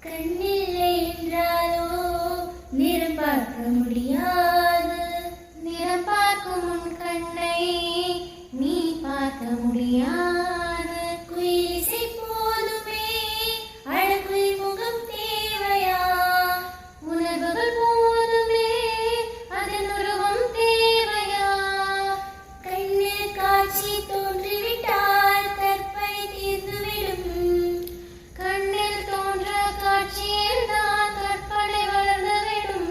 கண்ணில்லை என்றாலோ நிறம் பார்க்க முடியாது. நிறம் பார்க்கும் உன் கண்ணை நீ பார்க்க முடியாது. குயிலிசை போதுமே அழகுயில் முகம் தேவையா? உணர்வுகள் போதுமே அதன் உருவம் தேவையா? கண்ணில் காட்சி தோன்றிவிட்டால் கற்பனை தீர்ந்துவிடும். கண்ணில் தோன்ற காட்சியில் தான் கற்பனை வளர்ந்துவிடும்.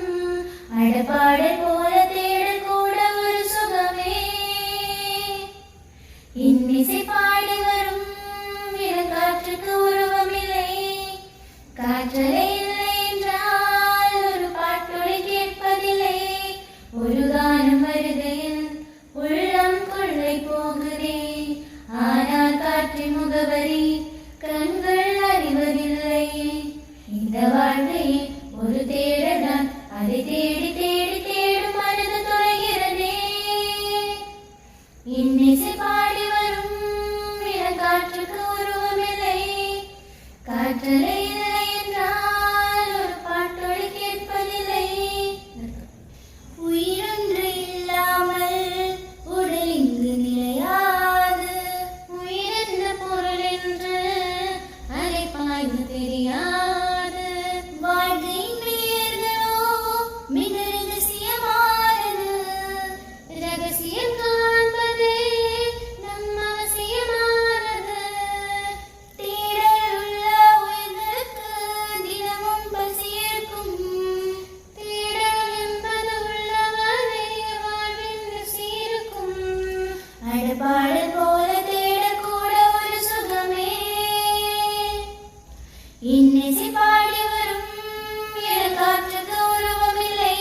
அடப்பாடல் போல தேடல் கூட ஒரு சுகமே. இன்னிசை பாடி வரும் இளங்காற்றுக்கு உருவமில்லை. காற்றலை இல்லை என்றால் ஒரு பாட்டொலி கேட்பதில்லை. ஒரு கானம் வருகையில் உள்ளம் கொள்ளை போகுதே. ஆனால் காற்றின் முகவரி கண்கள் அறிவதில்லை. இந்த வாழ்க்கையில் ஒரு தேடதான், அதை தேடி தேடி தேடும் மனது தொலைகிறதே. இன்னிசை பாடி வரும் இளங்காற்றுக்கு உருவமில்லை. காற்றலை இல்லை என்றால் ஒரு பாட்டொலி கேட்பதில்லை. உயிரொன்று இல்லாமல் உடல் இங்கு நிலையாது. உயிரென்ன பொருள் என்று அலை பாய்ந்து தெரியாது. வாழ்க்கையின் பெயர்களோ மிக ரகசியமானது. ரகசியம் காண்பதே நம் அவசியமானது. தேடல் உள்ள உயிர்களுக்கு தினமும் பசி இருக்கும். தேடல் என்பது உள்ளவரை வாழ்வின் ருசி இருக்கும். அடப்பாடல் போல தேடல் கூட ஒரு சுகமே. இன்னிசை பாடி வரும் இளங்காற்றுக்கு உருவமில்லை.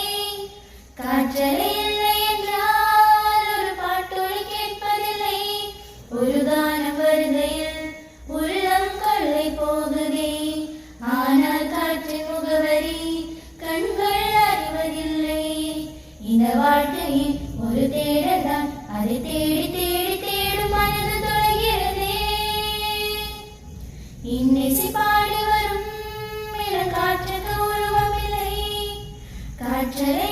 காற்றலை இல்லை என்றால் ஒரு பாட்டொலி கேட்பதில்லை. ஒரு கானம் வருகையில் உள்ளம் கொள்ளை போகுதே. ஆனால் காற்றின் முகவரி கண்கள் அறிவதில்லை. இந்த வாழ்க்கையில் ஒரு தேடல்தான், அதை தேடி தேடி தேடும் மனது தொலைகிறதே. இன்னிசை பாடி வரும் இளங்காற்றுக்கு உருவமில்லை. காற்றலை